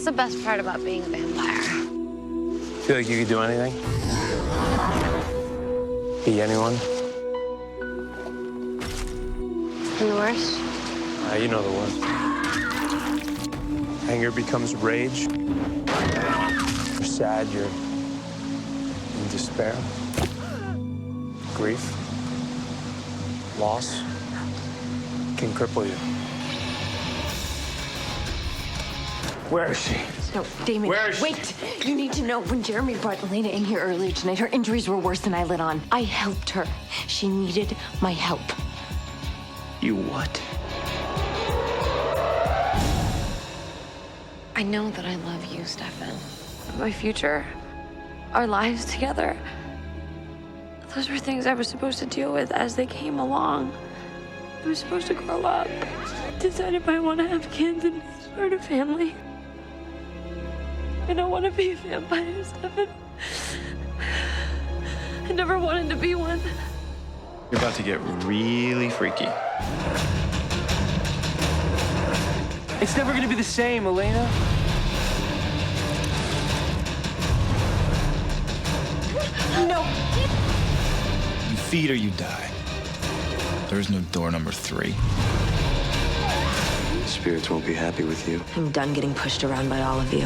What's the best part about being a vampire? Feel like you could do anything? Be anyone? And the worst? You know the worst. Anger becomes rage. You're sad, you're in despair. Grief, loss can cripple you. Where is she? No, Damon, Where is she? wait. You need to know, when Jeremy brought Elena in here earlier tonight, her injuries were worse than I let on. I helped her. She needed my help. You what? I know that I love you, Stefan. My future, our lives together. Those were things I was supposed to deal with as they came along. I was supposed to grow up, decide if I want to have kids and start a family. I don't want to be a vampire, Stefan. I never wanted to be one. You're about to get really freaky. It's never gonna be the same, Elena. No. You feed or you die. There's no door number 3. Spirits won't be happy with you. I'm done getting pushed around by all of you.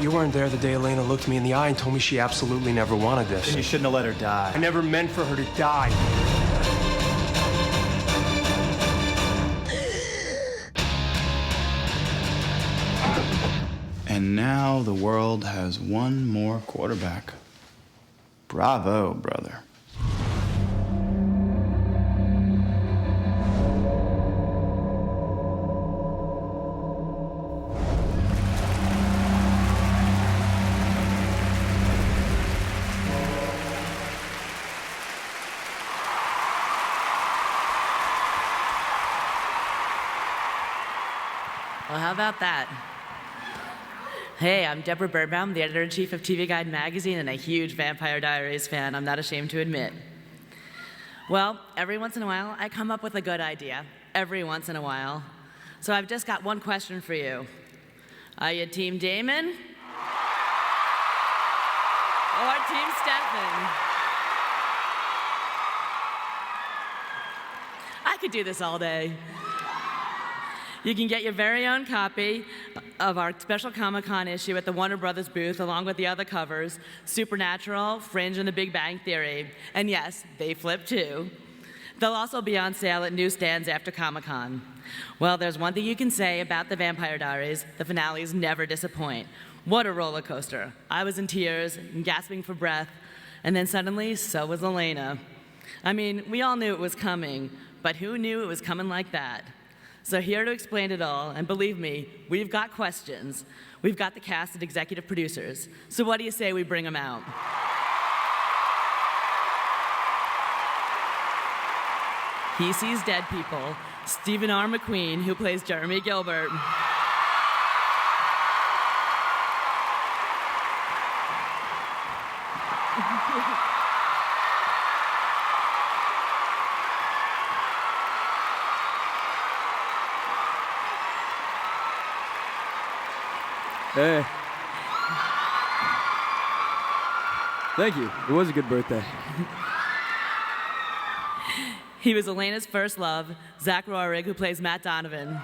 You weren't there the day Elena looked me in the eye and told me she absolutely never wanted this. You shouldn't have let her die. I never meant for her to die. And now the world has one more quarterback. Bravo, brother. Well, how about that? Hey, I'm Deborah Birnbaum, the editor-in-chief of TV Guide magazine and a huge Vampire Diaries fan, I'm not ashamed to admit. Well, every once in a while, I come up with a good idea. Every once in a while. So I've just got one question for you. Are you Team Damon? Or Team Stefan? I could do this all day. You can get your very own copy of our special Comic-Con issue at the Warner Brothers booth, along with the other covers, Supernatural, Fringe, and The Big Bang Theory. And yes, they flip too. They'll also be on sale at newsstands after Comic-Con. Well, there's one thing you can say about the Vampire Diaries: the finales never disappoint. What a roller coaster. I was in tears and gasping for breath, and then suddenly, so was Elena. I mean, we all knew it was coming, but who knew it was coming like that? So here to explain it all, and believe me, we've got questions. We've got the cast and executive producers. So what do you say we bring them out? He Sees Dead People, Stephen R. McQueen, who plays Jeremy Gilbert. Hey. Thank you. It was a good birthday. He was Elena's first love, Zach Roerig, who plays Matt Donovan.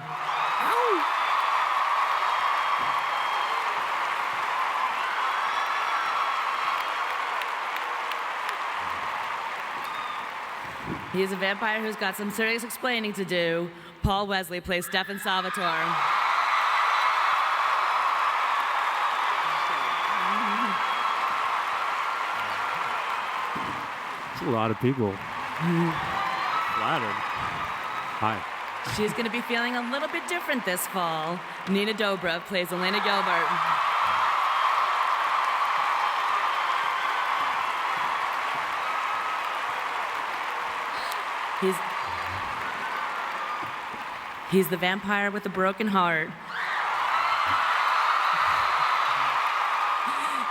He is a vampire who's got some serious explaining to do. Paul Wesley plays Stefan Salvatore. It's a lot of people. Flattered. Hi. She's going to be feeling a little bit different this fall. Nina Dobrev plays Elena Gilbert. He's the vampire with a broken heart.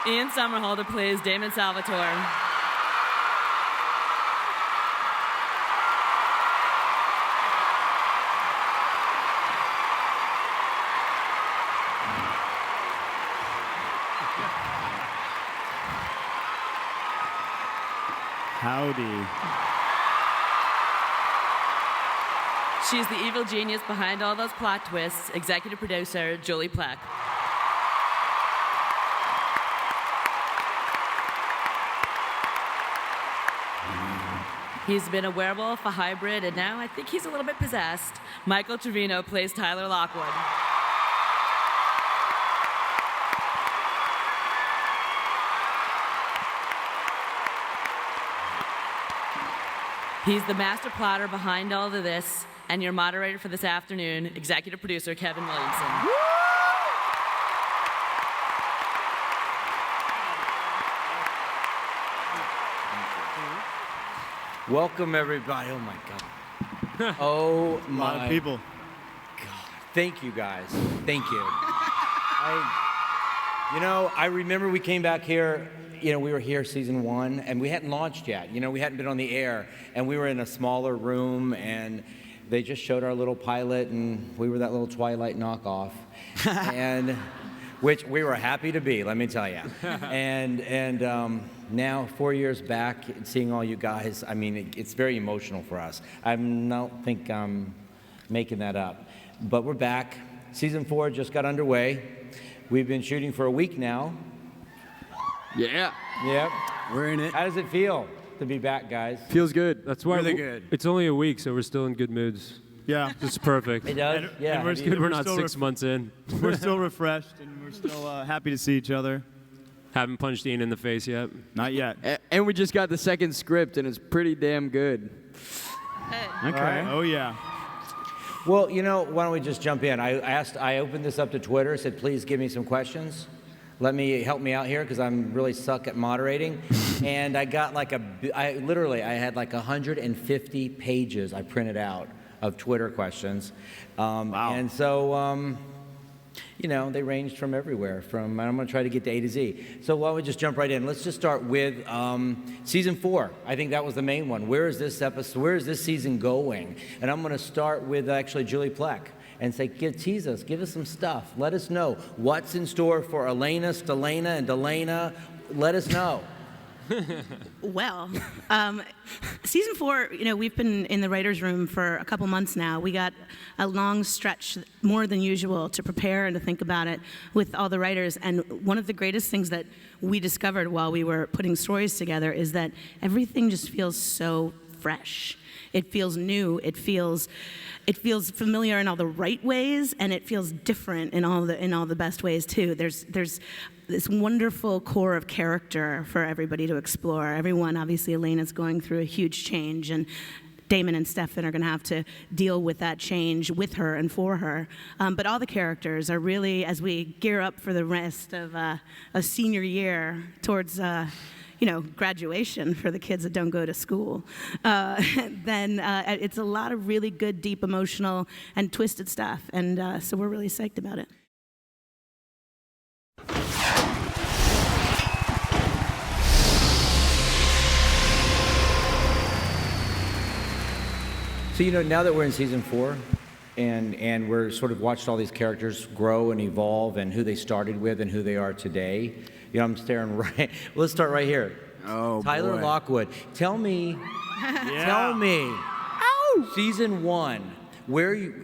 Ian Somerhalder plays Damon Salvatore. Howdy. She's the evil genius behind all those plot twists, executive producer Julie Plec. He's been a werewolf, a hybrid, and now I think he's a little bit possessed. Michael Trevino plays Tyler Lockwood. He's the master plotter behind all of this, and your moderator for this afternoon, executive producer Kevin Williamson. Welcome, everybody. Oh, my God. Oh, A lot of people. God. Thank you, guys. Thank you. I remember we came back here, we were here season 1, and we hadn't launched yet. We hadn't been on the air, and we were in a smaller room, and they just showed our little pilot, and we were that little Twilight knockoff, and which we were happy to be, let me tell you. And now, 4 years back, seeing all you guys, it's very emotional for us. I don't think I'm making that up. But we're back. Season 4 just got underway. We've been shooting for a week now. Yeah. Yep. We're in it. How does it feel to be back, guys? Feels good. That's why Really good. It's only a week, so we're still in good moods. Yeah. It's perfect. It does? Yeah. and we're It's good we're not still 6 months in. We're still refreshed, and we're still happy to see each other. Haven't punched Ian in the face yet. Not yet. And we just got the second script, and it's pretty damn good. Okay. right. Oh, yeah. Well, why don't we just jump in? I opened this up to Twitter, said, please give me some questions. Help me out here, because I'm really suck at moderating. And I got I had like 150 pages I printed out of Twitter questions. Wow. And so, they ranged from everywhere. And I'm going to try to get to A to Z. So why don't we just jump right in? Let's just start with season 4. I think that was the main one. Where is this episode? Where is this season going? And I'm going to start with actually Julie Plec and say, tease us, give us some stuff. Let us know what's in store for Elena, Stelena, and Delana. Let us know. Well, season 4, we've been in the writer's room for a couple months now. We got a long stretch, more than usual, to prepare and to think about it with all the writers. And one of the greatest things that we discovered while we were putting stories together is that everything just feels so fresh. It feels new. It feels familiar in all the right ways, and it feels different in all the best ways too. There's this wonderful core of character for everybody to explore. Everyone, obviously, Elena's going through a huge change, and Damon and Stefan are going to have to deal with that change with her and for her. But all the characters are really, as we gear up for the rest of a senior year towards graduation for the kids that don't go to school, then it's a lot of really good, deep, emotional, and twisted stuff. And so we're really psyched about it. So, now that we're in season 4, and we're sort of watched all these characters grow and evolve, and who they started with and who they are today, I'm staring right. Let's start right here. Oh, Tyler boy. Lockwood. Tell me. Season 1.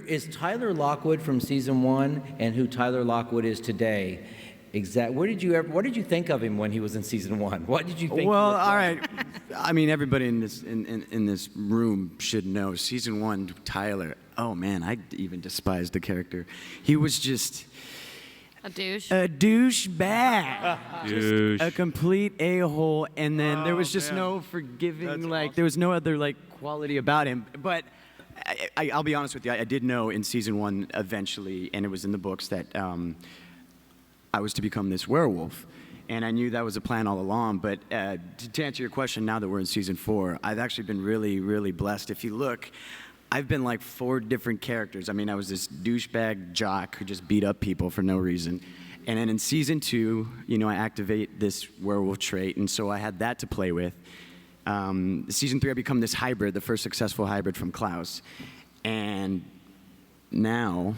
Is Tyler Lockwood from season 1 and who Tyler Lockwood is today? What did you think of him when he was in season 1? What did you think? Well, all right. Everybody in this room should know. Season 1, Tyler. Oh man, I even despised the character. He was just A douche. a douchebag. Douche. Just a complete a-hole, and then there was just no forgiving. There was no other quality about him. But I'll be honest with you. I did know in season 1 eventually, and it was in the books that. I was to become this werewolf, and I knew that was a plan all along. But to answer your question, now that we're in season 4, I've actually been really, really blessed. If you look, I've been like 4 different characters. I was this douchebag jock who just beat up people for no reason. And then in season 2, I activate this werewolf trait, and so I had that to play with. Season 3, I become this hybrid, the first successful hybrid from Klaus. And now...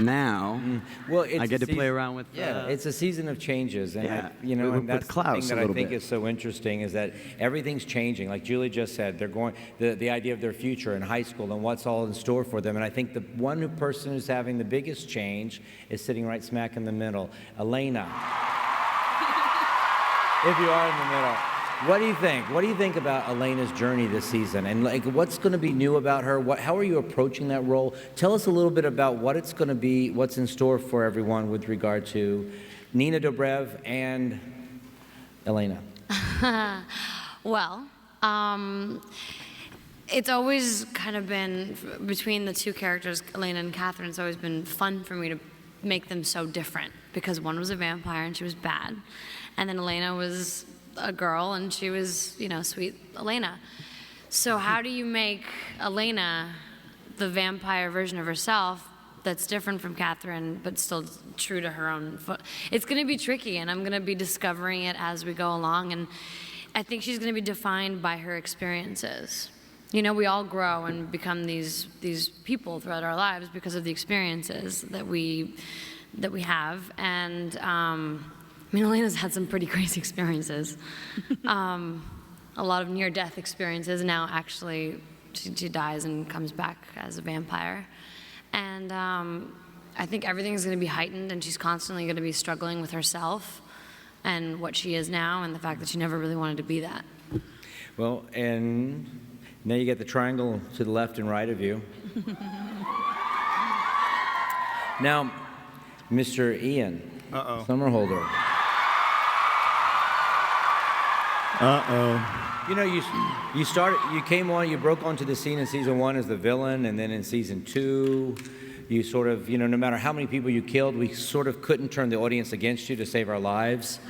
Now, Well, it's I get a to play season- ason with. Yeah, it's a season of changes, and Yeah, and with that's the Klaus thing a that I little think bit. is so interesting is that everything's changing. Like Julie just said, they're going the idea of their future in high school and what's all in store for them. And I think the person who's having the biggest change is sitting right smack in the middle, Elena. If you are in the middle. What do you think? What do you think about Elena's journey this season? And like, what's going to be new about her? How are you approaching that role? Tell us a little bit about what it's going to be, what's in store for everyone with regard to Nina Dobrev and Elena. Well, it's always kind of been, between the two characters, Elena and Catherine, it's always been fun for me to make them so different, because one was a vampire and she was bad, and then Elena was a girl and she was, sweet Elena. So how do you make Elena the vampire version of herself that's different from Catherine but still true to her own It's going to be tricky, and I'm going to be discovering it as we go along, and I think she's going to be defined by her experiences. We all grow and become these people throughout our lives because of the experiences that we have, and Elena's had some pretty crazy experiences. A lot of near-death experiences. Now, actually, she dies and comes back as a vampire. And I think everything's going to be heightened, and she's constantly going to be struggling with herself and what she is now, and the fact that she never really wanted to be that. Well, and now you get the triangle to the left and right of you. Now, Mr. Ian Somerhalder. You came on, you broke onto the scene in season 1 as the villain, and then in season 2, you sort of, no matter how many people you killed, we sort of couldn't turn the audience against you to save our lives.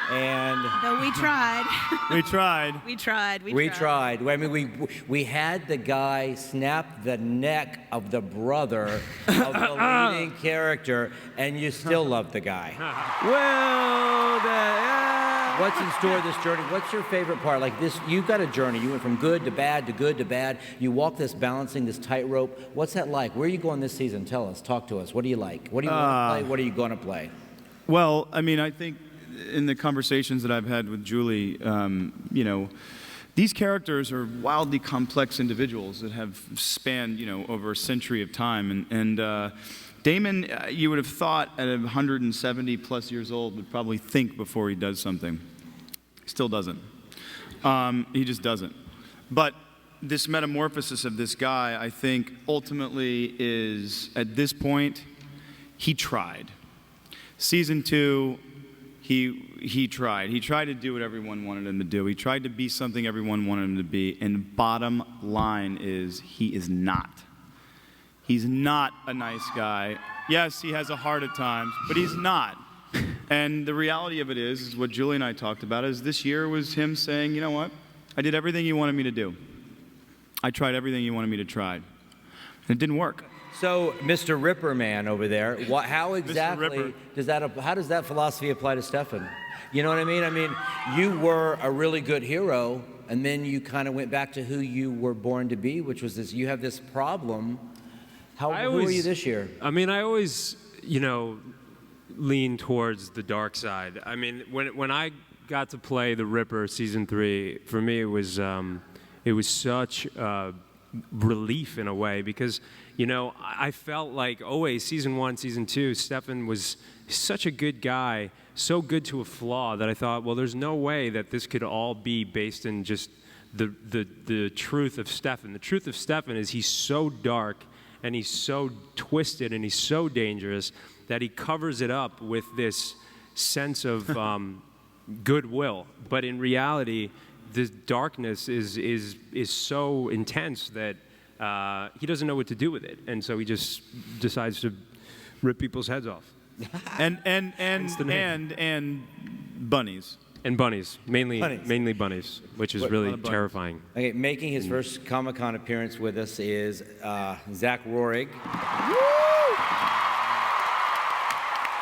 And Though we tried. We tried. We tried. we tried. I mean, we had the guy snap the neck of the brother of the leading character, and you still love the guy. What's in store this journey? What's your favorite part? Like this, you've got a journey. You went from good to bad to good to bad. You walk this balancing, this tightrope. What's that like? Where are you going this season? Tell us. Talk to us. What do you like? What do you want to play? What are you going to play? Well, I mean, I think in the conversations that I've had with Julie, these characters are wildly complex individuals that have spanned, over a century of time. And Damon, you would have thought at 170 plus years old, would probably think before he does something. He still doesn't. He just doesn't. But this metamorphosis of this guy, I think, ultimately is, at this point, he tried. Season 2, he tried. He tried to do what everyone wanted him to do. He tried to be something everyone wanted him to be. And bottom line is, he is not. He's not a nice guy. Yes, he has a heart at times, but he's not. And the reality of it is what Julie and I talked about, is this year was him saying, you know what? I did everything you wanted me to do. I tried everything you wanted me to try. And it didn't work. So, Mr. Ripper Man over there, how exactly does that philosophy apply to Stefan? You know what I mean? I mean, you were a really good hero, and then you kind of went back to who you were born to be, which was this. You have this problem. Who are you this year? I mean, I always, lean towards the dark side. I mean, when I got to play the Ripper season 3, for me it was such relief in a way, because I felt like always season 1, season 2, Stefan was such a good guy, so good to a flaw, that I thought, well, there's no way that this could all be based in just the truth of Stefan. The truth of Stefan is he's so dark and he's so twisted and he's so dangerous that he covers it up with this sense of goodwill. But in reality, this darkness is so intense that he doesn't know what to do with it, and so he just decides to rip people's heads off. and bunnies. And bunnies, mainly bunnies, which is really terrifying. Okay, making his first Comic-Con appearance with us is Zach Rohrig.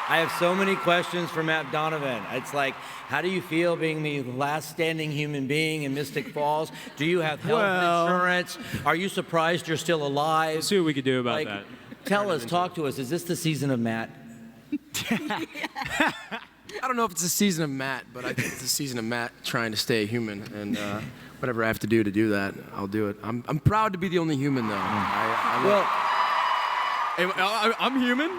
I have so many questions for Matt Donovan. It's like, how do you feel being the last standing human being in Mystic Falls? Do you have health insurance? Are you surprised you're still alive? Let's see what we could do about that. Tell us, talk to us. Is this the season of Matt? I don't know if it's the season of Matt, but I think it's the season of Matt trying to stay human, and whatever I have to do that, I'll do it. I'm proud to be the only human, though. I'm human.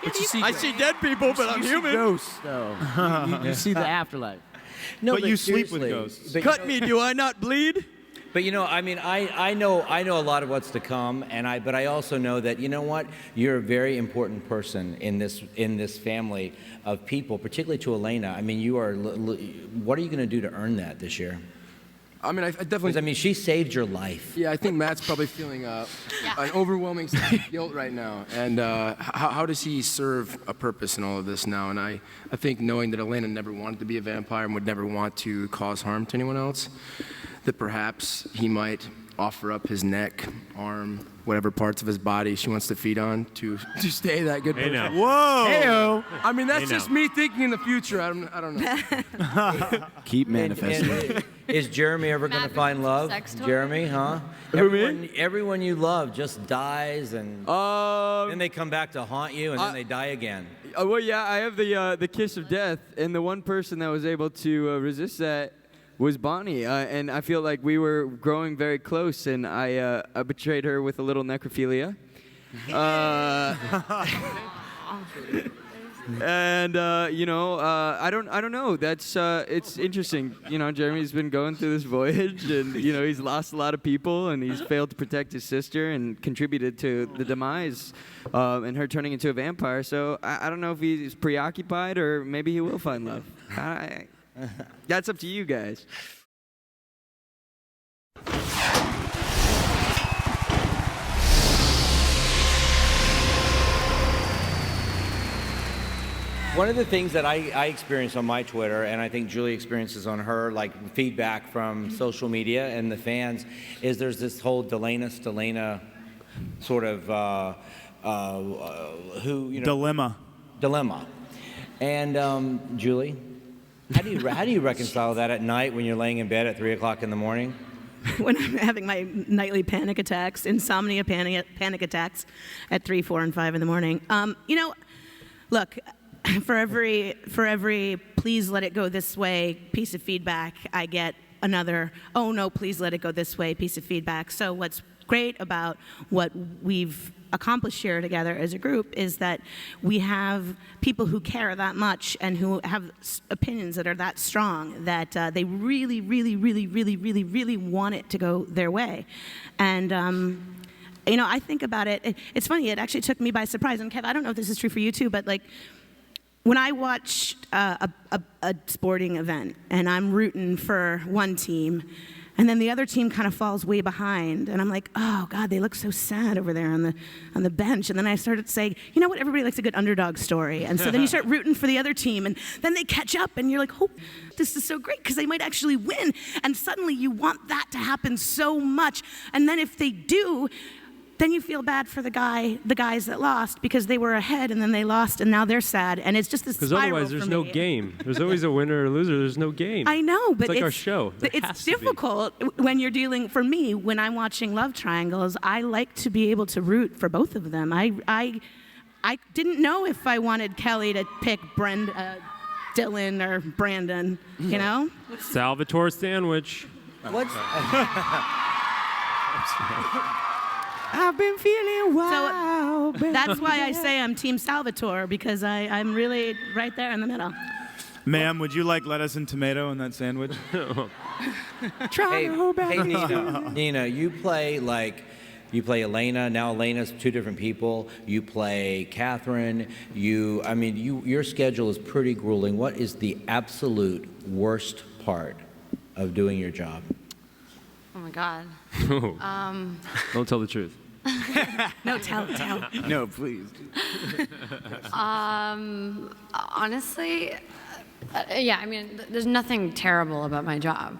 I see dead people, but I'm human. Ghosts, though. you see the afterlife. No, but you sleep with seriously, ghosts. but Cut me, do I not bleed? But I mean, I know a lot of what's to come, but I also know that what, you're a very important person in this family of people, particularly to Elena. I mean, you are. What are you going to do to earn that this year? I mean, I definitely. I mean, she saved your life. Yeah, I think Matt's probably feeling an overwhelming sense of guilt right now. And how does he serve a purpose in all of this now? And I think knowing that Elena never wanted to be a vampire and would never want to cause harm to anyone else, that perhaps he might offer up his neck, arm, whatever parts of his body she wants to feed on to stay that good person. Hey now. Whoa! Heyo. I mean, that's just me thinking in the future. I don't know. Keep manifesting. And is Jeremy ever going to find love? Jeremy, huh? Everyone you love just dies, and then they come back to haunt you, and then they die again. Well, yeah, I have the kiss of death, and the one person that was able to resist that was Bonnie, and I feel like we were growing very close, and I betrayed her with a little necrophilia. And I don't know. That's it's interesting. Jeremy's been going through this voyage, and he's lost a lot of people, and he's failed to protect his sister, and contributed to the demise, and her turning into a vampire. So I don't know if he's preoccupied, or maybe he will find love. That's up to you guys. One of the things that I experience on my Twitter, and I think Julie experiences on her, like feedback from social media and the fans, is there's this whole Delana sort of dilemma. And Julie, how do you reconcile that at night when you're laying in bed at 3 o'clock in the morning? When I'm having my nightly panic attacks, insomnia panic attacks at 3, 4, and 5 in the morning. Look, for every please let it go this way piece of feedback, I get another, oh no, please let it go this way piece of feedback. So what's great about what we've accomplished here together as a group is that we have people who care that much and who have opinions that are that strong that they really, really, really, really, really, really want it to go their way. And I think about it. It's funny. It actually took me by surprise. And Kev, I don't know if this is true for you too, but like when I watch a sporting event and I'm rooting for one team, and then the other team kind of falls way behind, and I'm like, oh God, they look so sad over there on the bench. And then I started saying, you know what, everybody likes a good underdog story. And so then you start rooting for the other team, and then they catch up, and you're like, oh, this is so great because they might actually win. And suddenly you want that to happen so much. And then if they do, then you feel bad for the guys that lost because they were ahead and then they lost and now they're sad, and it's just this spiral. Because otherwise there's no game. There's always a winner or loser. There's no game. I know, but it's like our show. It's difficult when you're dealing. For me, when I'm watching love triangles, I like to be able to root for both of them. I didn't know if I wanted Kelly to pick Dylan or Brandon. You know, Salvatore sandwich. What's I've been feeling wild. So that's why I say I'm Team Salvatore, because I'm really right there in the middle. Ma'am, would you like lettuce and tomato in that sandwich? Hey, Nina, you play Elena. Now Elena's two different people. You play Catherine. Your schedule is pretty grueling. What is the absolute worst part of doing your job? Oh my God. Don't tell the truth. No, tell. No, please. Honestly, there's nothing terrible about my job.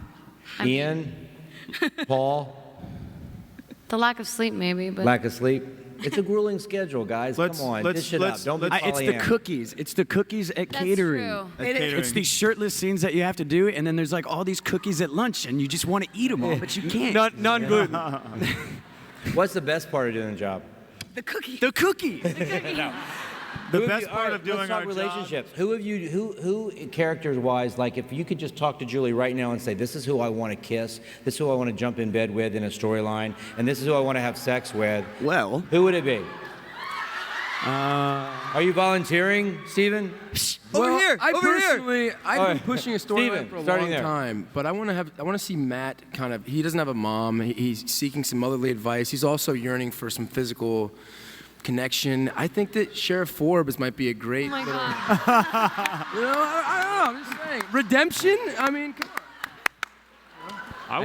Ian, Paul. The lack of sleep, maybe, but lack of sleep. It's a grueling schedule, guys. Come on, dish it up. Don't be It's the cookies. It's the cookies at catering. True. It's these shirtless scenes that you have to do, and then there's like all these cookies at lunch, and you just want to eat them all, but you can't. Non-gluten. What's the best part of doing the job? The cookie. The cookie. The Who have best you- part all right, of doing let's talk our relationships. Who have you? Who characters-wise? Like, if you could just talk to Julie right now and say, "This is who I want to kiss. This is who I want to jump in bed with in a storyline, and this is who I want to have sex with." Well, who would it be? Are you volunteering, Steven? Well, here, I over here. personally, I've All been right. pushing a storyline Steven, for a starting long there. time, but I want to see Matt kind of. He doesn't have a mom. He's seeking some motherly advice. He's also yearning for some physical connection. I think that Sheriff Forbes might be a great. Oh my little, God. You know, I don't know. I'm just saying. Redemption. I mean, come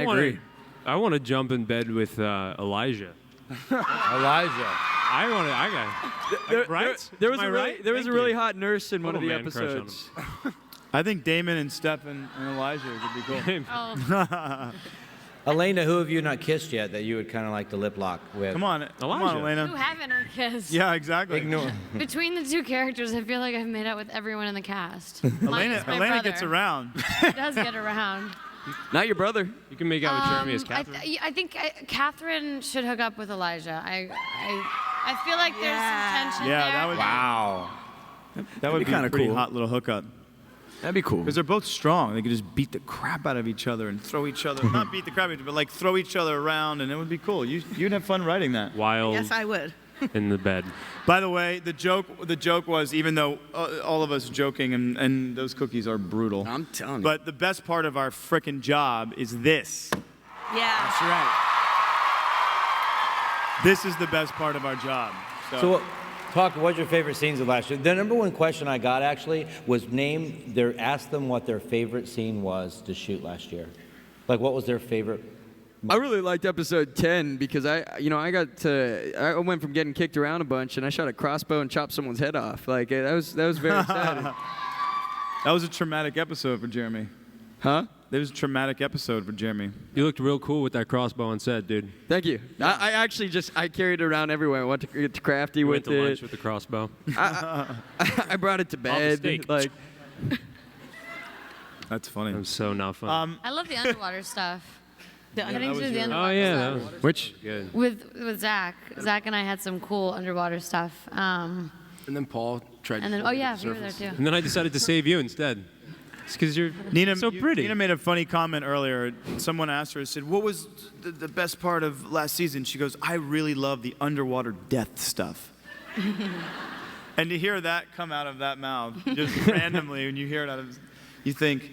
on. I want to jump in bed with Elijah. Elijah. Right? There was Am I a right? there was a Thank really you. hot nurse in one of the Little man crush on him. episodes. I think Damon and Stefan and Elijah could be cool. Oh. Elena, who have you not kissed yet that you would kind of like to lip lock with? Come on, Elena. Who haven't I kissed? Yeah, exactly. Ignore. Between the two characters, I feel like I've made out with everyone in the cast. Elena My brother. gets around. He does get around. Not your brother. You can make out with Jeremy as Catherine. I think Catherine should hook up with Elijah. I feel like there's some tension there. That would. Wow. That would be kinda a pretty cool. hot little hookup. That'd be cool. Because they're both strong. They could just beat the crap out of each other and throw each other. Not beat the crap out of each other, but like throw each other around, and it would be cool. You'd have fun writing that. Wild Yes, I would. in the bed. By the way, the joke was, even though all of us joking, and those cookies are brutal. I'm telling you. But the best part of our frickin' job is this. Yeah. That's right. This is the best part of our job. So, what's your favorite scenes of last year? The number one question I got actually was ask them what their favorite scene was to shoot last year. Like, what was their favorite? I really liked episode 10 because I went from getting kicked around a bunch and I shot a crossbow and chopped someone's head off. Like that was very exciting. That was a traumatic episode for Jeremy. Huh? It was a traumatic episode for Jeremy. You looked real cool with that crossbow on set, dude. Thank you. I actually I carried it around everywhere. I went to Crafty You with went to it. lunch with the crossbow. I brought it to Off the bed. steak. Like That's funny. That was so not fun. I love the underwater stuff. Getting that to was the your- underwater Oh yeah, stuff. that was Which? good. With Zach. Zach and I had some cool underwater stuff. And then Paul tried. And then, to oh yeah, the we were there surface. too. And then I decided to save you instead. It's because you're so pretty. Nina made a funny comment earlier. Someone asked her, said, what was the best part of last season? She goes, I really love the underwater death stuff. And to hear that come out of that mouth, just randomly, when you hear it out of, you think,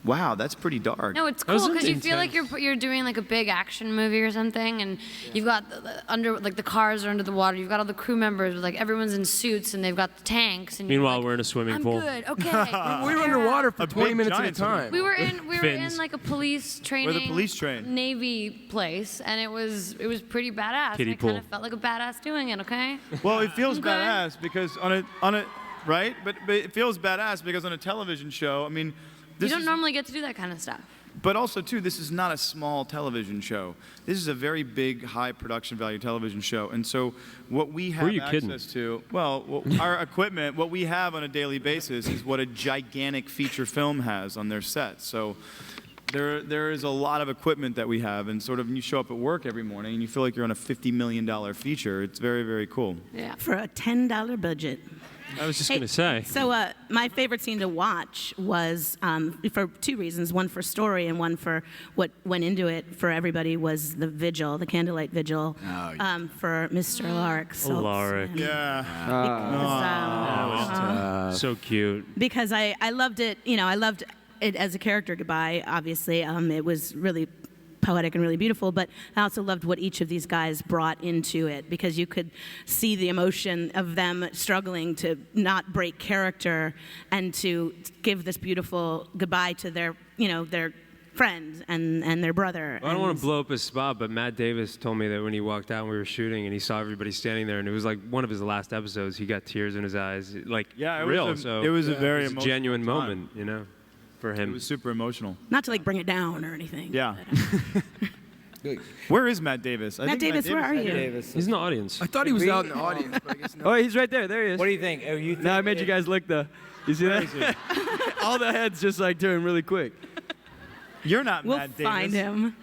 wow, that's pretty dark. No, it's That was cool because you feel intense. like you're doing like a big action movie or something, and you've got the cars are under the water. You've got all the crew members, like everyone's in suits, and they've got the tanks. And you're Meanwhile, like, we're in a swimming I'm pool. good. Okay. We were underwater for A 20 big minutes at a giant swimming time. We were in Fins. like a police training. Where the police train. Navy place, and it was pretty badass. Kiddie I kind pool. of felt like a badass doing it. Okay. Well, it feels Okay. badass because on a right, but it feels badass because on a television show, I mean, You this don't is, normally get to do that kind of stuff. but also too, this is not a small television show. This is a very big, high production value television show, and so what we have you kidding? access to, our equipment, what we have on a daily basis is what a gigantic feature film has on their set. So. There is a lot of equipment that we have, and sort of when you show up at work every morning and you feel like you're on a $50 million feature. It's very, very cool. Yeah. For a $10 budget. I was just Hey, gonna say. So my favorite scene to watch was for two reasons. One for story and one for what went into it for everybody was the vigil, the candlelight vigil for Mr. Lark. Lark. Yeah. So cute. Because I loved it, I loved it as a character goodbye, obviously. It was really poetic and really beautiful, but I also loved what each of these guys brought into it because you could see the emotion of them struggling to not break character and to give this beautiful goodbye to their, their friend and their brother. Well, I don't want to blow up his spot, but Matt Davis told me that when he walked out and we were shooting and he saw everybody standing there, and it was like one of his last episodes, he got tears in his eyes, like Yeah, it real. was a- so it was a very it was a emotional genuine time. moment, for him. It was super emotional. Not to bring it down or anything. Yeah. Where is Matt Davis? I Matt think Davis, where are you? Davis. He's in the audience. I thought he was out in the audience, but I guess not. oh, he's right there. There he is. What do you think? No, I made you guys look though. You see that? All the heads just turn really quick. You're not We'll Matt Davis. find him.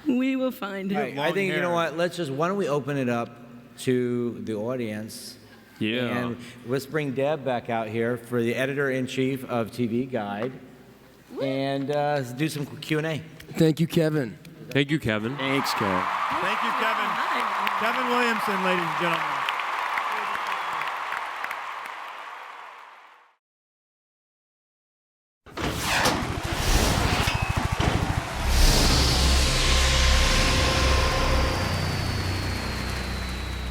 We will find him. All right, I think, you know what, why don't we open it up to the audience. Yeah. And let's bring Deb back out here for the editor-in-chief of TV Guide, and do some Q&A. Thank you, Kevin. Thank you, Kevin. Thanks, Kevin. Thank you, Kevin. Kevin Williamson, ladies and gentlemen.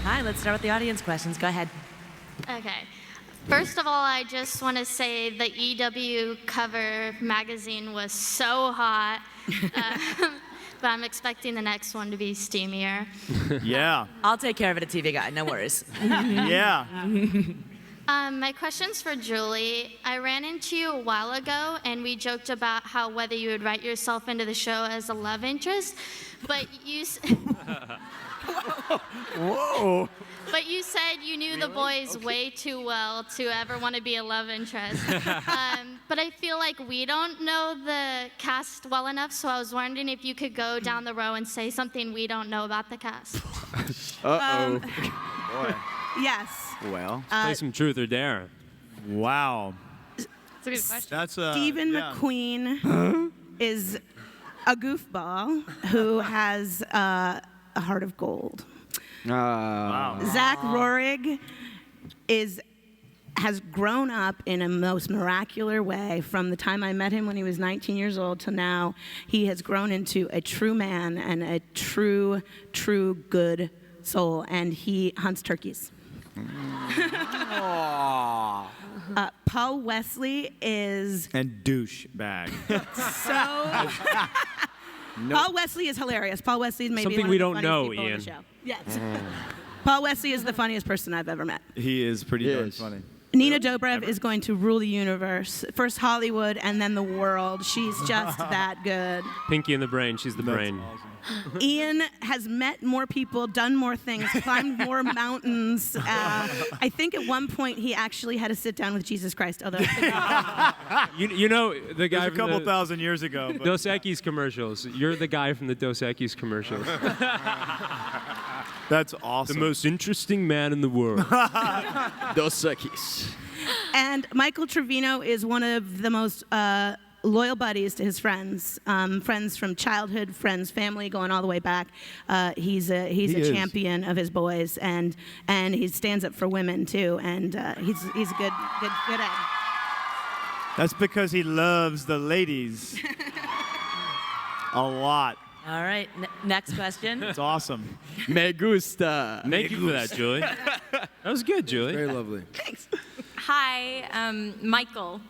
Hi, let's start with the audience questions. Go ahead. Okay. First of all, I just want to say the EW cover magazine was so hot, but I'm expecting the next one to be steamier. Yeah. I'll take care of it at TV Guide. No worries. Yeah. My question's for Julie. I ran into you a while ago, and we joked about how whether you would write yourself into the show as a love interest, but you. Whoa. But you said you knew the boys way too well to ever want to be a love interest. But I feel like we don't know the cast well enough, so I was wondering if you could go down the row and say something we don't know about the cast. Uh-oh. Boy. Yes. Well. Play some truth or dare. Wow. That's a good question. That's Stephen McQueen is a goofball who has a heart of gold. Wow. Zach Rohrig has grown up in a most miraculous way from the time I met him when he was 19 years old till now. He has grown into a true man and a true good soul, and he hunts turkeys. Paul Wesley is and douchebag. Paul Wesley is hilarious. Paul Wesley is maybe Something one we of the don't funniest know, people in Ian. the show. Yes. Paul Wesley is the funniest person I've ever met. He is pretty darn funny. Nina Dobrev is going to rule the universe. First Hollywood and then the world. She's just that good. Pinky in the brain. She's the brain. Ian has met more people, done more things, climbed more mountains. I think at one point he actually had to sit down with Jesus Christ. Although You know the guy It was a from couple the thousand years ago. But Dos Equis commercials. You're the guy from the Dos Equis commercials. That's awesome. The most interesting man in the world. Dos Equis. And Michael Trevino is one of the most loyal buddies to his friends, friends from childhood, friends, family, going all the way back. He's a champion of his boys, and he stands up for women too. And he's a good egg. That's because he loves the ladies a lot. All right, next question. It's awesome. Me gusta. Thank you for that, Julie. That was good, Julie. Very lovely. Thanks. Hi, Michael.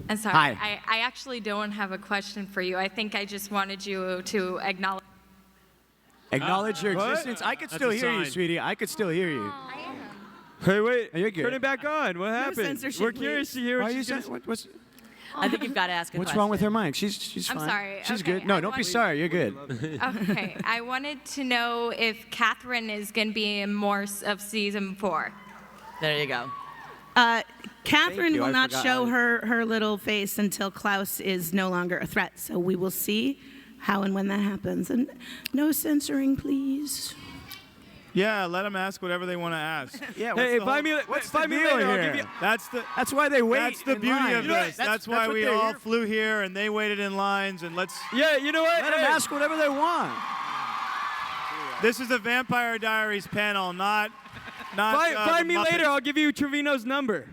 I'm sorry. Hi. I actually don't have a question for you. I think I just wanted you to acknowledge. Acknowledge your What? existence. I could That's still a hear you, sign. sweetie. I could still hear you. I am. Hey, wait. You're good. Turn it back on. What happened? censorship, We're curious please. to hear Why what are you she's gonna saying? What's I think you've got to ask a what's question. wrong with her mic? She's I'm fine. sorry. She's Okay, good. No, I don't be want- sorry. You're good. Okay. I wanted to know if Catherine is going to be in more of season 4. There you go. Catherine you, will I not forgot. show her little face until Klaus is no longer a threat. So we will see how and when that happens. And no censoring, please. Yeah, let them ask whatever they want to ask. Yeah. Hey, what's the find whole- me. What's find the me deal later. I'll here? give you. That's why they wait. That's the in beauty line. of You know what? this. That's why what we they're all here flew here and they waited in lines and let's. Yeah, you know what? Let them Hey. ask whatever they want. This is the Vampire Diaries panel, not. Find me Muppet. later. I'll give you Trevino's number.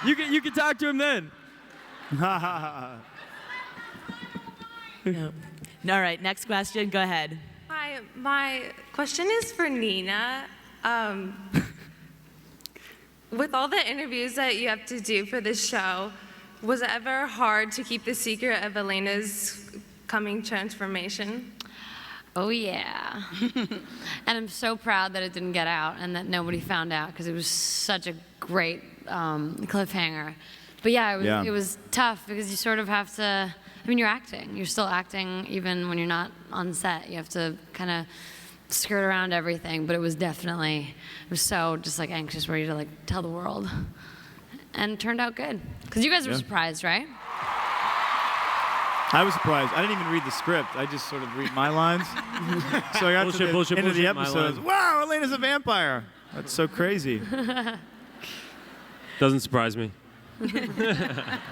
You can talk to him then. No. All right, next question. Go ahead. Hi, my question is for Nina. With all the interviews that you have to do for this show, was it ever hard to keep the secret of Elena's coming transformation? Oh, yeah. And I'm so proud that it didn't get out and that nobody found out because it was such a great cliffhanger. But yeah, it was tough because you sort of have to, I mean, you're acting. You're still acting even when you're not on set. You have to kind of skirt around everything. But it was so just like anxious, ready to like tell the world. And it turned out good. Because you guys were surprised, right? I was surprised. I didn't even read the script. I just sort of read my lines. So I got to the end of the episode. Wow, Elena's a vampire. That's so crazy. Doesn't surprise me.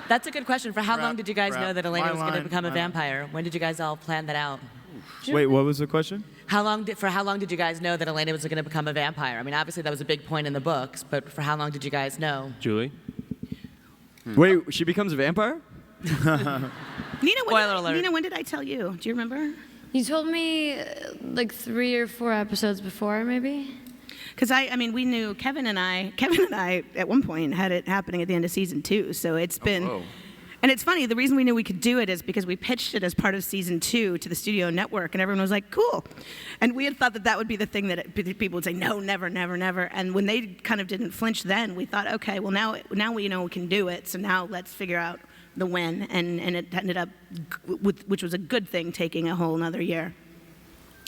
That's a good question. For how long did you guys crap. know that Elena My was going to line, become a my vampire? When did you guys all plan that out? Wait, what was the question? For how long did you guys know that Elena was going to become a vampire? I mean, obviously that was a big point in the books, but for how long did you guys know? Julie? Wait, she becomes a vampire? Nina, when did I tell you? Do you remember? You told me like 3 or 4 episodes before, maybe? Because I mean, we knew Kevin and I at one point had it happening at the end of season 2. So it's been, and it's funny. The reason we knew we could do it is because we pitched it as part of season 2 to the studio network, and everyone was like, "Cool," and we had thought that would be the thing that people would say, "No, never, never, never." And when they kind of didn't flinch, then we thought, "Okay, well now we know we can do it. So now let's figure out the when," and it ended up, which was a good thing, taking a whole another year.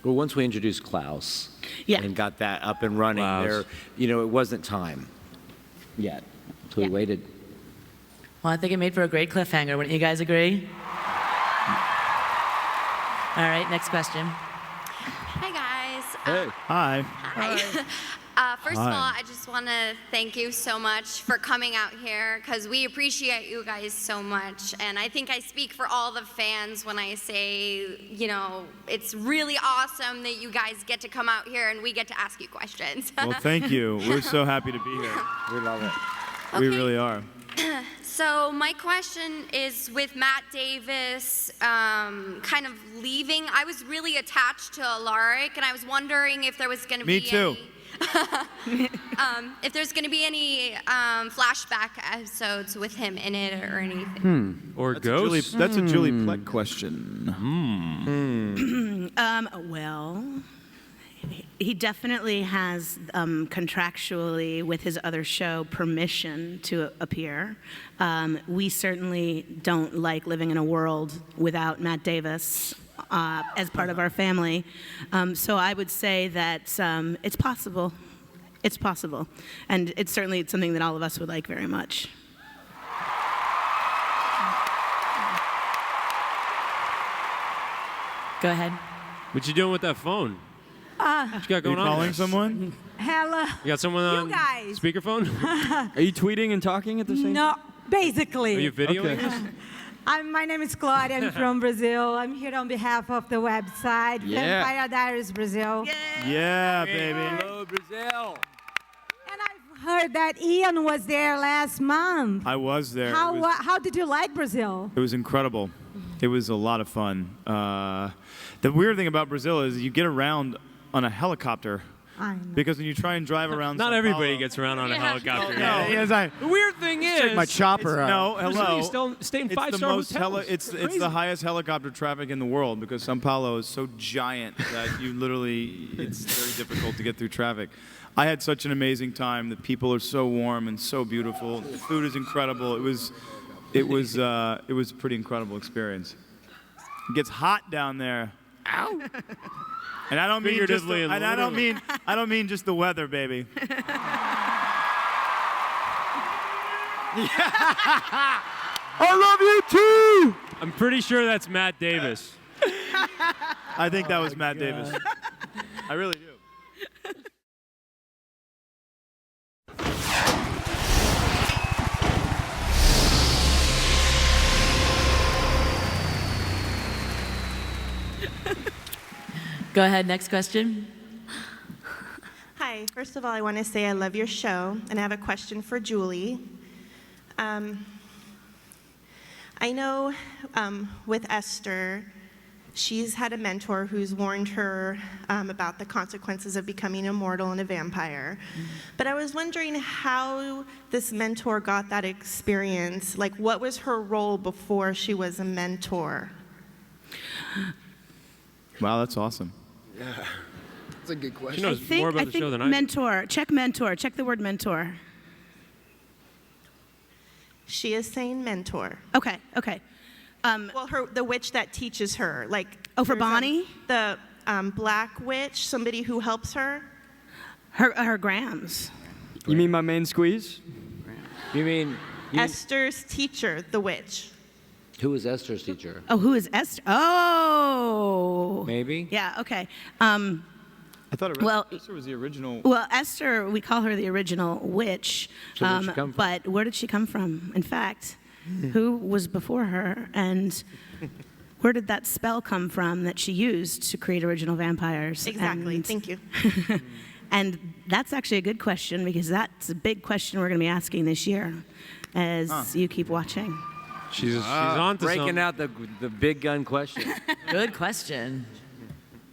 Well, once we introduced Klaus and got that up and running, it wasn't time yet, so we waited. Well, I think it made for a great cliffhanger. Wouldn't you guys agree? All right, next question. Hi, guys. Hey. Hi. Hi. First of all, I just want to thank you so much for coming out here, because we appreciate you guys so much. And I think I speak for all the fans when I say, it's really awesome that you guys get to come out here and we get to ask you questions. Well, thank you. We're so happy to be here. We love it. We really are. So my question is, with Matt Davis kind of leaving, I was really attached to Alaric, and I was wondering if there was going to be Me too. if there's going to be any flashback episodes with him in it or anything. Or ghosts? That's a Julie Plec question. Well, he definitely has contractually with his other show permission to appear. We certainly don't like living in a world without Matt Davis as part of our family. So I would say that it's possible. It's possible. And it's certainly something that all of us would like very much. Go ahead. What you doing with that phone? What you got going on? Calling someone? Hello. You got someone on guys. speakerphone? Are you tweeting and talking at the same time? No, basically. Are you videoing this? My name is Claudia. I'm from Brazil. I'm here on behalf of the website Vampire Diaries Brazil. Yeah, baby. Hello, Brazil. And I've heard that Ian was there last month. I was there. How did you like Brazil? It was incredible. It was a lot of fun. The weird thing about Brazil is you get around on a helicopter. I know. Because when you try and drive around Not Sao everybody Paulo, gets around on a helicopter. The weird thing is, Check my chopper out. No, hello. Still stay in It's five-star the most hotels. it's crazy. the highest helicopter traffic in the world because Sao Paulo is so giant that you literally it's very difficult to get through traffic. I had such an amazing time. The people are so warm and so beautiful. The food is incredible. It was a pretty incredible experience. It gets hot down there. Ow. And I don't mean just Figuratively and I don't mean just the weather, baby. I love you too! I'm pretty sure that's Matt Davis. I think that was Matt Davis. I really do. Go ahead, next question. Hi, first of all, I want to say I love your show, and I have a question for Julie. I know with Esther, she's had a mentor who's warned her about the consequences of becoming immortal and a vampire. But I was wondering how this mentor got that experience. Like, what was her role before she was a mentor? Wow, that's awesome. Yeah, that's a good question. She knows more about the show than I do. Mentor. Check mentor. Check the word mentor. She is saying mentor. Okay. Well, the witch that teaches her, like. Oh, for Bonnie? The black witch, somebody who helps her. Her Grams. You mean my main squeeze? You mean Esther's teacher, the witch. Who was Esther's teacher? Oh, who is Esther? Oh. Maybe? Yeah, okay. I thought well, Esther was the original. Well, Esther, we call her the original witch. So where'd she come from? But where did she come from? In fact, who was before her? And where did that spell come from that she used to create original vampires? Exactly. And, Thank you. and that's actually a good question because that's a big question we're going to be asking this year as you keep watching. She's on to breaking something. out the big gun question. Good question.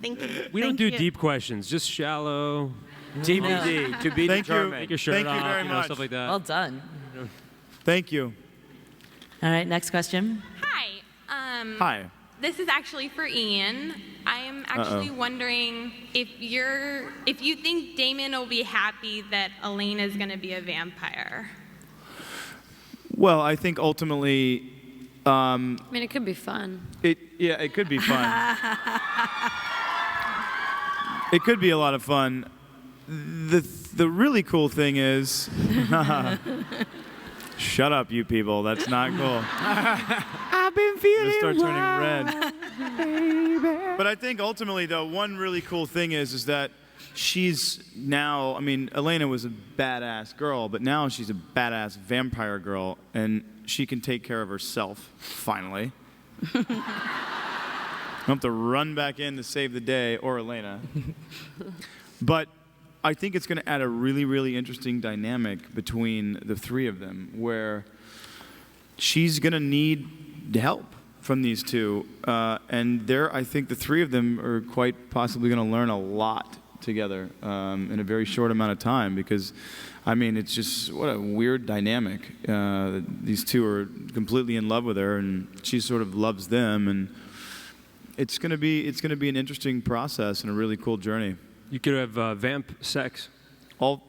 Thank you. We don't do deep questions, just shallow. TBD, to be Thank you. determined. Take your shirt Thank you off, very much. stuff like that. Well done. Thank you. All right, next question. Hi. Hi. This is actually for Ian. I am actually wondering if you think Damon will be happy that Elena is going to be a vampire. Well, I think ultimately, I mean, it could be fun. it could be fun. It could be a lot of fun. The really cool thing is, shut up, you people. That's not cool. I've been feeling Start turning red. But I think ultimately, though, one really cool thing is that she's now, I mean, Elena was a badass girl, but now she's a badass vampire girl, and she can take care of herself, finally. I don't have to run back in to save the day, or Elena. But I think it's going to add a really, really interesting dynamic between the three of them, where she's going to need help from these two. And I think the three of them are quite possibly going to learn a lot together in a very short amount of time, because, I mean, it's just, what a weird dynamic. These two are completely in love with her, and she sort of loves them, and it's going to be an interesting process and a really cool journey. You could have vamp sex.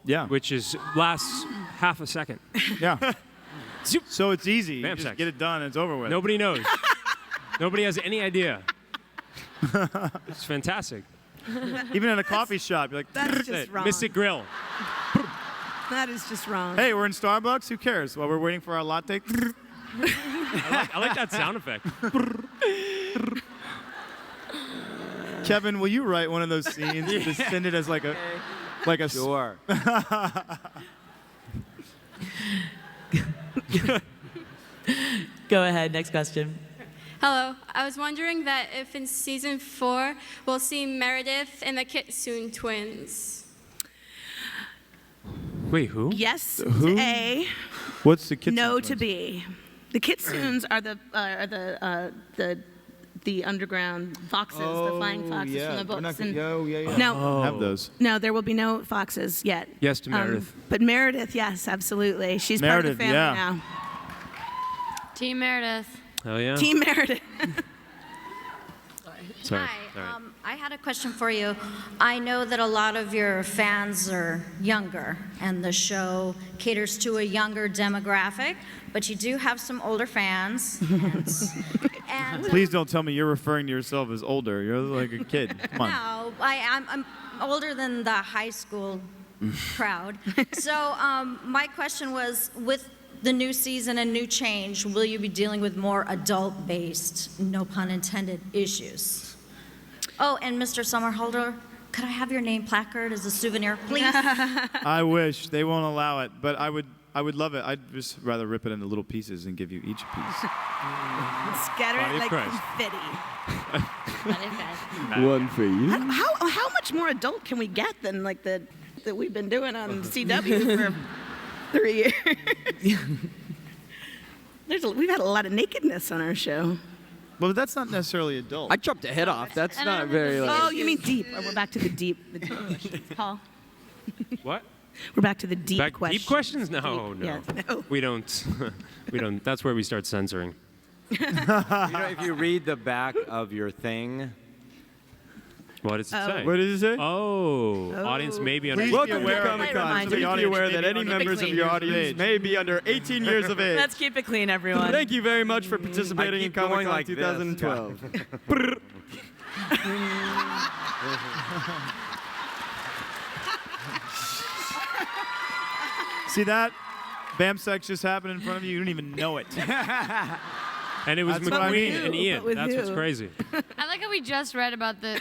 Yeah. Which lasts half a second. Yeah. So it's easy. Vamp You just sex. get it done and it's over with. Nobody knows. Nobody has any idea. It's fantastic. Even in a coffee shop, you're like, That's just wrong. Mystic Grill. That is just wrong. hey, we're in Starbucks. Who cares? While we're waiting for our latte. I like that sound effect. Kevin, will you write one of those scenes? Just send it as like a Sure. Go ahead, next question. Hello. I was wondering that if in season 4 we'll see Meredith and the Kitsune twins. Wait, who? Yes Who? to A, What's the kid? no to B. The Kitsunes are the underground foxes, the flying foxes from the books. No, have those. No, there will be no foxes yet. Yes to Meredith. But Meredith, yes, absolutely. She's Meredith, part of the family now. Team Meredith. Oh yeah. Team Meredith. Sorry. Hi, I had a question for you. I know that a lot of your fans are younger, and the show caters to a younger demographic, but you do have some older fans. And Please don't tell me you're referring to yourself as older. You're like a kid. Come on. no, I'm older than the high school crowd. So my question was, with the new season and new change, will you be dealing with more adult-based, no pun intended, issues? Oh, and Mr. Summerholder, could I have your name placard as a souvenir, please? I wish. They won't allow it, but I would love it. I'd just rather rip it into little pieces and give you each piece. Scatter Body it of like Christ. confetti. One for you. How much more adult can we get than like that we've been doing on CW for 3 years? We've had a lot of nakedness on our show. Well, that's not necessarily adult. I chopped a head off. That's not very. Oh, you mean deep? We're back to the deep questions. Paul. What? We're back to the deep questions. Deep questions? No, no. Yeah, no. We don't. We don't. That's where we start censoring. If you read the back of your thing. What does it say? What does it say? Oh, audience may be under. Please be aware, Please be aware that any members of your audience may be under 18 years of age. Let's keep it clean, everyone. Thank you very much for participating in Comic-Con like 2012. See that? Vamp sex just happened in front of you. You don't even know it. And it was That's what I McQueen mean. and Ian. with That's what's who? crazy. I like how we just read about the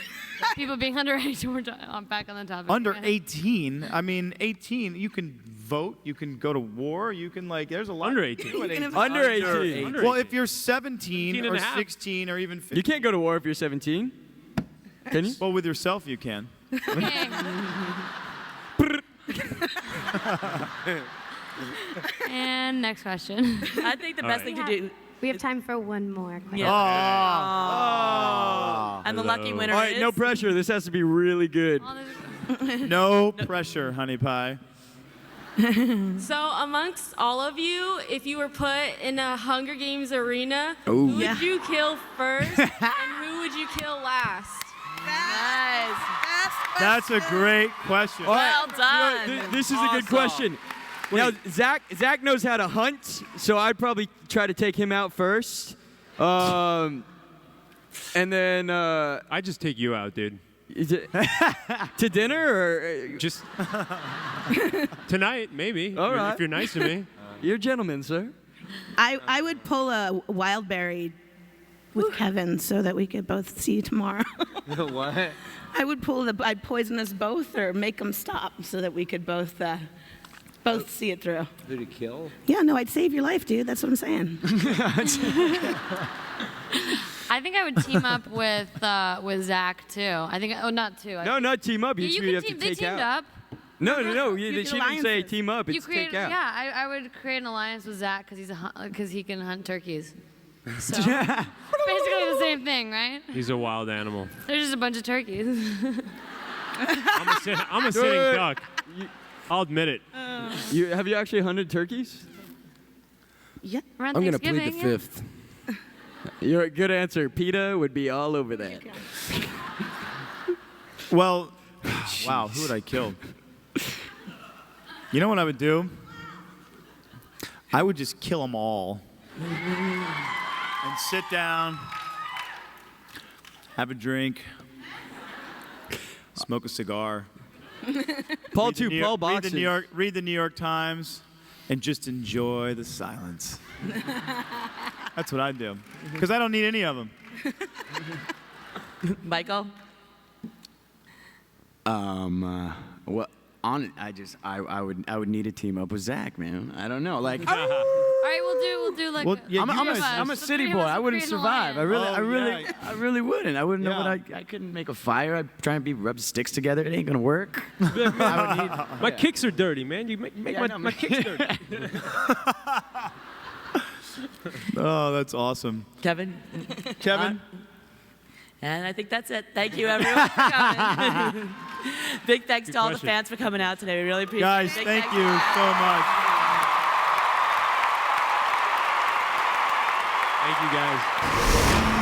people being underage. We're back on the topic. Under Yeah. 18, I mean, 18, you can vote, you can go to war, you can, like, there's a lot. Under you can 18. do at You can 18. have- Under 18. Under Well, 18. if you're 17 18 or and a half. 16 or even 15. You can't go to war if you're 17. Can you? Well, with yourself, you can. And next question. I think the best thing to do. We have time for one more question. Yeah. Oh. And the lucky winner All right, is. no pressure. This has to be really good. No pressure, honey pie. So, amongst all of you, if you were put in a Hunger Games arena, Ooh. who would you kill first and who would you kill last? Nice. That's a great question. All right, Well done. This is a good question. Now, Zach knows how to hunt, so I'd probably try to take him out first. And then... I just take you out, dude. Is it to dinner or just tonight? Maybe. All right. If you're nice to me. You're a gentleman, sir. I would pull a wild berry with Kevin so that we could both see tomorrow. What? I'd poison us both or make them stop so that we could both see it through. Who to kill? Yeah, no, I'd save your life, dude. That's what I'm saying. I think I would team up with Zach too. I think not two. No, not team up. Yeah, You, you you can have team. to They take teamed out. up. No. She did didn't say alliances. team up. You It's create, take out. yeah. I would create an alliance with Zach because he can hunt turkeys. So basically the same thing, right? He's a wild animal. There's just a bunch of turkeys. I'm a sitting duck. I'll admit it. Have you actually hunted turkeys? Yeah. Around I'm going to plead the Thanksgiving, yeah. fifth. You're a good answer. PETA would be all over that. Well, wow, who would I kill? You know what I would do? I would just kill them all. And sit down, have a drink, smoke a cigar. Paul Read boxes. the New York Times, and just enjoy the silence. That's what I'd do. Because I don't need any of them. Michael? Well, I would need to team up with Zach, man. I don't know, like. All right, we'll do like. Well, yeah, I'm a city boy. I wouldn't survive. I really wouldn't. I wouldn't know what I couldn't make a fire. I'd try and rub sticks together. It ain't gonna work. My kicks are dirty, man. You make my kicks dirty. Oh, that's awesome. Kevin? Kevin? And I think that's it. Thank you, everyone, for coming. Big thanks to all the question. fans for coming out today. We really appreciate Guys, it. Big thank thanks. you so much. Thank you, guys.